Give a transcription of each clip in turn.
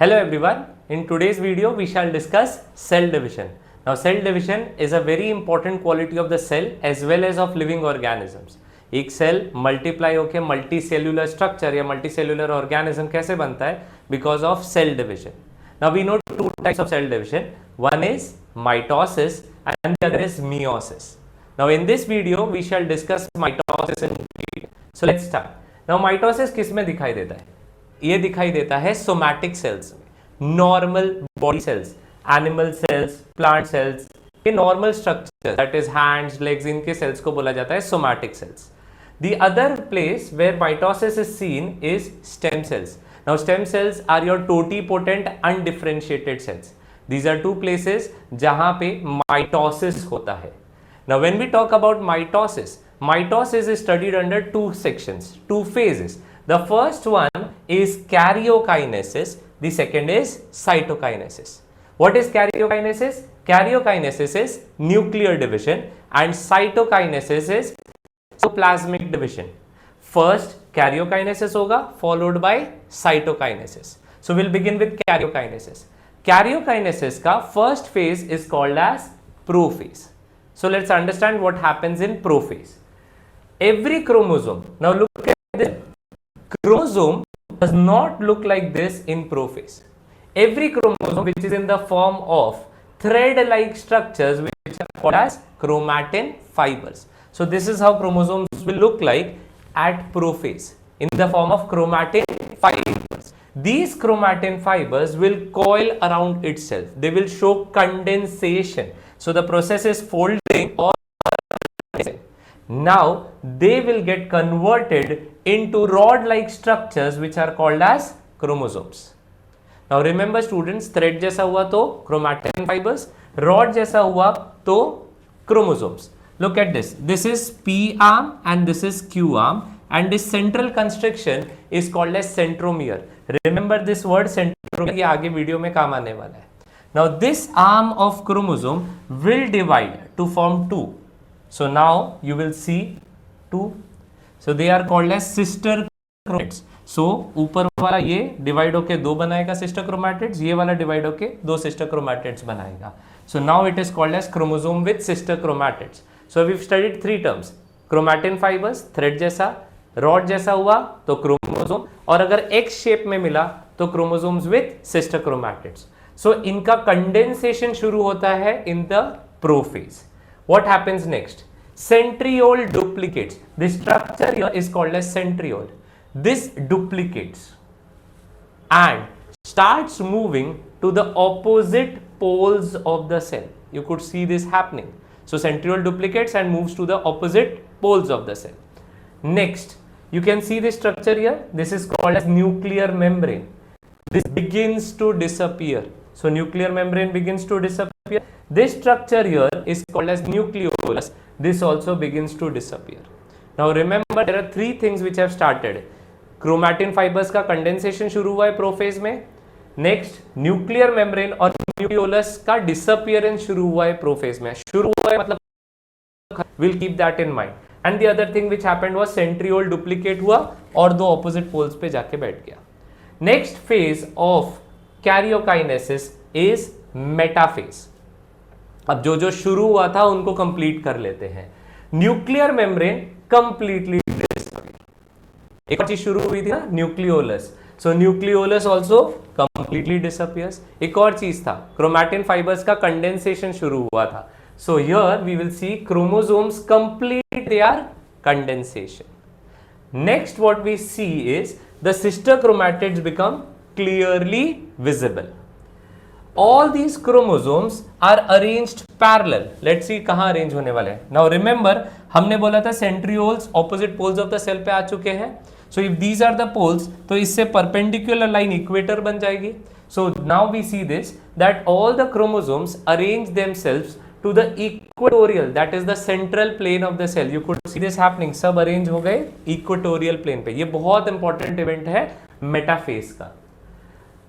Hello everyone, in today's video we shall discuss cell division. Now cell division is a very important quality of the cell as well as of living organisms. एक cell multiply होकर multicellular structure या multicellular organism कैसे बनता है? Because of cell division. Now we know two types of cell division. One is mitosis and the other is meiosis. Now in this video we shall discuss mitosis in detail. So let's start. Now mitosis किस में दिखाई देता है? ये दिखाई देता है somatic cells में. Normal body cells, animal cells, plant cells, ये normal structure that is hands, legs, इनके सेल्स को बोला जाता है somatic sales. The other place where mitosis is seen is stem cells. Now stem cells are your totipotent undifferentiated cells. These are two places जहाँ पे mitosis होता है. Now when we talk about mitosis, mitosis is studied under two sections, two phases. The first one is karyokinesis. The second is cytokinesis. What is karyokinesis? Karyokinesis is nuclear division and cytokinesis is plasmic division. First karyokinesis होगा followed by cytokinesis. So we'll begin with karyokinesis. Karyokinesis का first phase is called as prophase. So let's understand what happens in prophase. Every chromosome, now look at this. Chromosome does not look like this in prophase. Every chromosome which is in the form of thread-like structures which are called as chromatin fibers. So this is how chromosomes will look like at prophase in the form of chromatin fibers. These chromatin fibers will coil around itself. They will show condensation. So the process is folding or now they will get converted into rod-like structures which are called as chromosomes. Now remember students, thread जैसा हुआ तो chromatin fibers, rod जैसा हुआ तो chromosomes. Look at this. This is P arm and this is Q arm, and this central constriction is called as centromere. Remember this word centromere, ये आगे video में काम आने वाला है. Now this arm of chromosome will divide to form two. So now you will see two. So they are called as sister chromatids. So ऊपर वाला ये डिवाइड होके दो बनाएगा sister chromatids, ये वाला डिवाइड होके दो sister chromatids बनाएगा. So now it is called as chromosome with sister chromatids. So we've studied three terms. Chromatin fibers, thread जैसा, rod जैसा हुआ तो chromosome, और अगर X shape में मिला तो chromosomes with sister chromatids. So इनका condensation शुरू होता है in the prophase. What happens next? Centriole duplicates. This structure here is called as centriole. This duplicates and starts moving to the opposite poles of the cell. You could see this happening. So centriole duplicates and moves to the opposite poles of the cell. Next, you can see this structure here. This is called as nuclear membrane. This begins to disappear. So nuclear membrane begins to disappear. This structure here is called as nucleolus. This also begins to disappear. Now remember, there are three things which have started. Chromatin fibers का condensation शुरू हुआ है prophase में. Next nuclear membrane और nucleolus का disappearance शुरू हुआ है प्रोफेज में. शुरू हुआ है मतलब will keep that in mind. And the other thing which happened was centriole duplicate हुआ और दो ऑपोजिट पोल्स पे जाके बैठ गया. Next phase of karyokinesis is metaphase. अब जो जो शुरू हुआ था उनको कंप्लीट कर लेते हैं. Nuclear membrane completely disappear. एक और चीज शुरू हुई थी ना, nucleolus. So nucleolus also completely disappears. एक और चीज था, chromatin fibers का condensation शुरू हुआ था. So here we will see chromosomes complete their condensation. Next what we see is the sister chromatids become clearly visible. All these chromosomes are arranged parallel. Let's see कहाँ arrange होने वाले हैं. Now remember हमने बोला था centrioles opposite poles of the cell पे आ चुके हैं. So if these are the poles, तो इससे perpendicular line equator बन जाएगी. So now we see this that all the chromosomes arrange themselves to the equatorial, that is the central plane of the cell. You could see this happening. सब arrange हो गए equatorial plane पे. ये बहुत important event है metaphase का.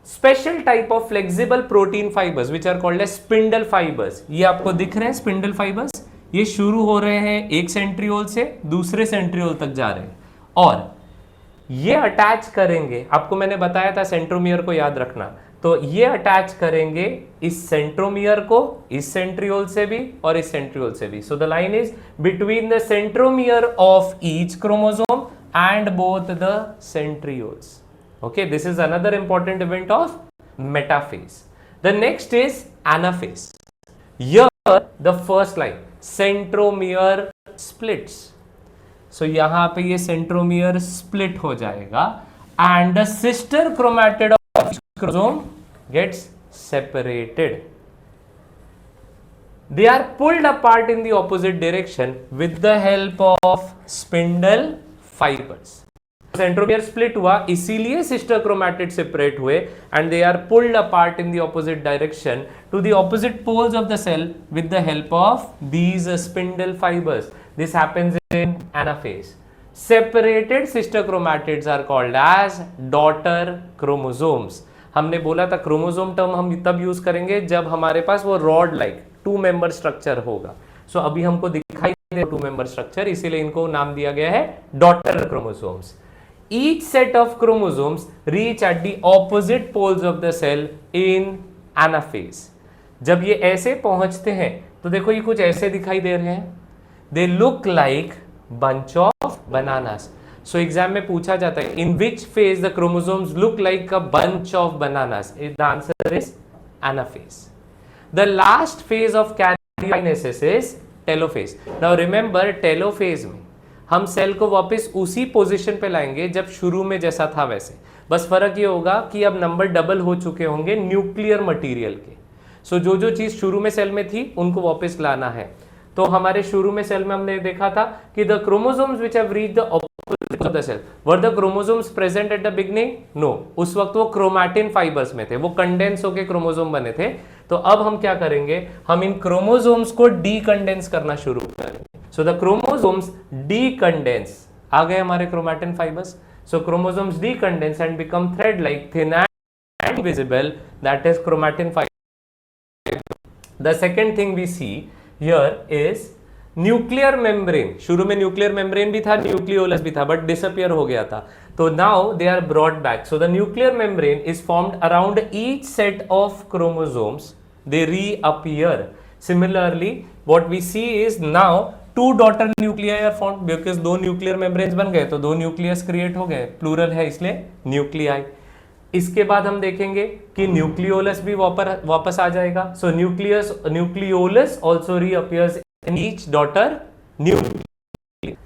Special type of flexible protein fibers which are called as spindle fibers. ये आपको दिख रहे हैं spindle fibers. ये शुरू हो रहे हैं एक सेंट्रियोल से दूसरे सेंट्रियोल तक जा रहे हैं और ये अटैच करेंगे. आपको मैंने बताया था सेंट्रोमियर को याद रखना. तो ये अटैच करेंगे इस सेंट्रोमियर को, इस सेंट्रियोल से भी और इस सेंट्रियोल से भी. So the line is between the centromere of each chromosome and both the centrioles. Okay, this is another important event of metaphase. The next is anaphase. Here the first line, centromere splits. So यहाँ पे ये centromere split हो जाएगा and the sister chromatid of each chromosome gets separated. They are pulled apart in the opposite direction with the help of spindle fibers. Centromere split हुआ इसीलिए sister chromatid separate हुए and they are pulled apart in the opposite direction to the opposite poles of the cell with the help of these spindle fibres. This happens in anaphase. Separated sister chromatids are called as daughter chromosomes. हमने बोला था chromosome term हम तब use करेंगे जब हमारे पास वो rod like 2 member structure होगा. सो अभी हमको दिखाई दे 2 मेंबर स्ट्रक्चर, इसीलिए इनको नाम दिया गया है daughter chromosomes. Each set of chromosomes reach at the opposite poles of the cell in anaphase. जब ये ऐसे पहुंचते हैं तो देखो ये कुछ ऐसे दिखाई दे रहे हैं. They look like bunch of bananas. So exam में पूछा जाता है in which phase the chromosomes look like a bunch of bananas. The answer is anaphase. The last phase of karyokinesis is telophase. Now remember telophase में हम cell को वापस उसी position पे लाएंगे जब शुरू में जैसा था वैसे. बस फर्क ये होगा कि अब नंबर डबल हो चुके होंगे न्यूक्लियर मटेरियल के. सो जो जो चीज शुरू में सेल में थी उनको वापस लाना है. तो हमारे शुरू में सेल में हमने देखा था कि the chromosomes which have reached the opposite of the cell were the chromosomes present at the beginning. No, उस वक्त वो क्रोमैटिन फाइबर्स में थे, वो कंडेंस होके क्रोमोसोम बने थे. तो अब हम क्या करेंगे, हम इन क्रोमोसोम्स को डीकंडेंस करना शुरू करेंगे. So the chromosomes decondense. आ गए हमारे chromatin fibers. So chromosomes decondense and become thread-like, thin and visible. That is chromatin fiber. The second thing we see here is nuclear membrane. शुरू में nuclear membrane भी था, nucleolus भी था, but disappear हो गया था. तो now they are brought back. So the nuclear membrane is formed around each set of chromosomes. They reappear. Similarly, what we see is now 2 daughter nuclei are formed because 2 nuclear membranes बन गए तो 2 nucleus create हो गए, plural है इसलिए nuclei. इसके बाद हम देखेंगे कि न्यूक्लियोलस भी वापस आ जाएगा. So nucleolus also reappears in each daughter nucleus.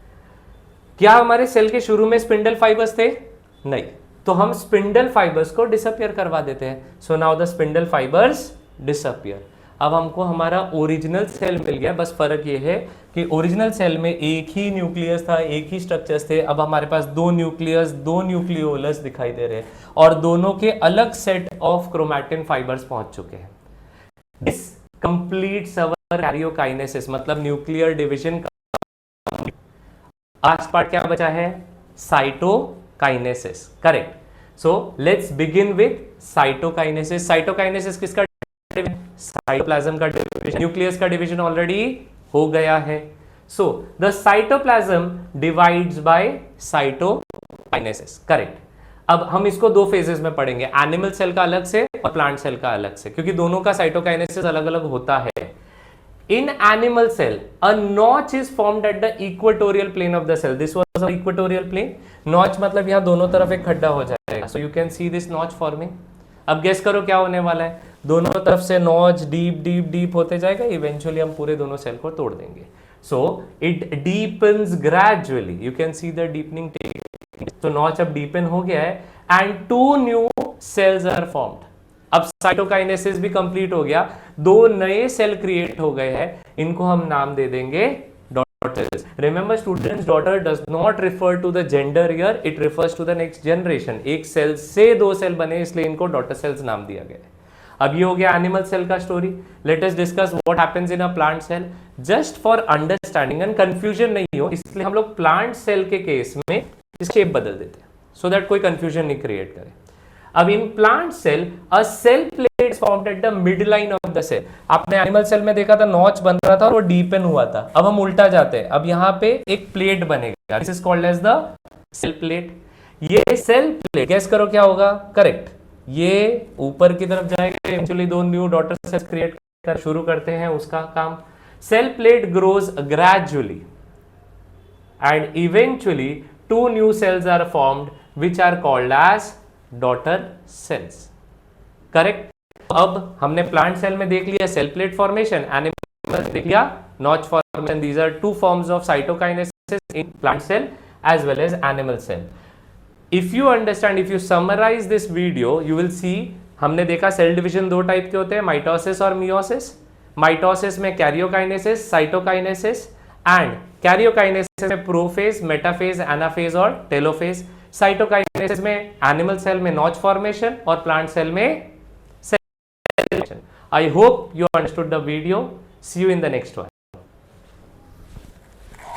क्या हमारे सेल के शुरू में स्पिंडल फाइबर्स थे? नहीं, तो हम स्पिंडल फाइबर्स को डिसअपियर करवा देते हैं. So now the spindle fibres disappear. अब हमको हमारा ओरिजिनल सेल मिल गया. बस फर्क ये है कि ओरिजिनल सेल में एक ही न्यूक्लियस था, एक ही स्ट्रक्चर्स थे. अब हमारे पास 2 न्यूक्लियस, 2 न्यूक्लियोलस दिखाई दे रहे हैं और दोनों के अलग सेट ऑफ क्रोमैटिन फाइबर्स पहुंच चुके हैं. दिस कंप्लीट्स अवर कैरियोकाइनेसिस, मतलब न्यूक्लियर डिवीजन का. आज पार्ट क्या बचा है? Cytokinesis. Correct. So let's begin with cytokinesis. Cytokinesis किसका? साइटोप्लाज्म का डिवीजन. न्यूक्लियस का डिवीजन ऑलरेडी हो गया है. So the cytoplasm divides bye cytokinesis. Correct. अब हम इसको 2 फेजेस में पढ़ेंगे, एनिमल सेल का अलग से और प्लांट सेल का अलग से, क्योंकि दोनों का साइटोकाइनेसिस अलग अलग होता है. In animal cell, a notch is formed at the equatorial plane of the cell. This was the equatorial plane. Notch मतलब यहाँ दोनों तरफ एक खड्डा हो जाएगा. So you can see this notch forming. अब गेस करो क्या होने वाला है? दोनों तरफ से नॉच डीप डीप डीप होते जाएगा. इवेंचुअली हम पूरे दोनों सेल को तोड़ देंगे. So it deepens gradually. You can see the deepening take. तो नॉच अब डीपन हो गया है and 2 new cells are formed. अब साइटोकाइनेसिस भी कंप्लीट हो गया, 2 नए सेल क्रिएट हो गए हैं. इनको हम नाम दे देंगे daughters. Remember students, daughter does not refer to the gender here, it refers to the next generation. एक सेल से 2 सेल बने इसलिए इनको डॉटर सेल्स नाम दिया गया है. अब ये हो गया एनिमल सेल का story. Let us discuss what happens in a plant cell. Just for understanding and confusion नहीं हो इसलिए हम लोग प्लांट सेल के केस में शेप बदल देते हैं सो दैट कोई कंफ्यूजन नहीं क्रिएट करे. अब in plant cell a cell plate is formed at the mid line of the cell. आपने एनिमल सेल में देखा था नॉच बन रहा था और वो डीपन हुआ था. अब हम उल्टा जाते हैं. अब यहाँ पे एक प्लेट बनेगा. This is called as the cell plate. ये सेल प्लेट गेस करो क्या होगा? करेक्ट, ये ऊपर की तरफ जाएगा, eventually 2 new daughter cells create कर शुरू करते हैं उसका काम. Cell plate grows gradually and eventually 2 new cells are formed which are called as daughter cells. Correct? अब हमने प्लांट सेल में देख लिया सेल प्लेट फॉर्मेशन, एनिमल देख लिया notch formation. These are 2 forms of cytokinesis in plant cell as well as animal cell. If you understand, if you summarize this video, you will see हमने देखा cell division 2 type के होते हैं, mitosis और meiosis. Mitosis में karyokinesis, cytokinesis, and karyokinesis में prophase, metaphase, anaphase और telophase. Cytokinesis में एनिमल सेल में नॉच फॉर्मेशन और प्लांट सेल में cell. I hope you understood the video. See you in the next one.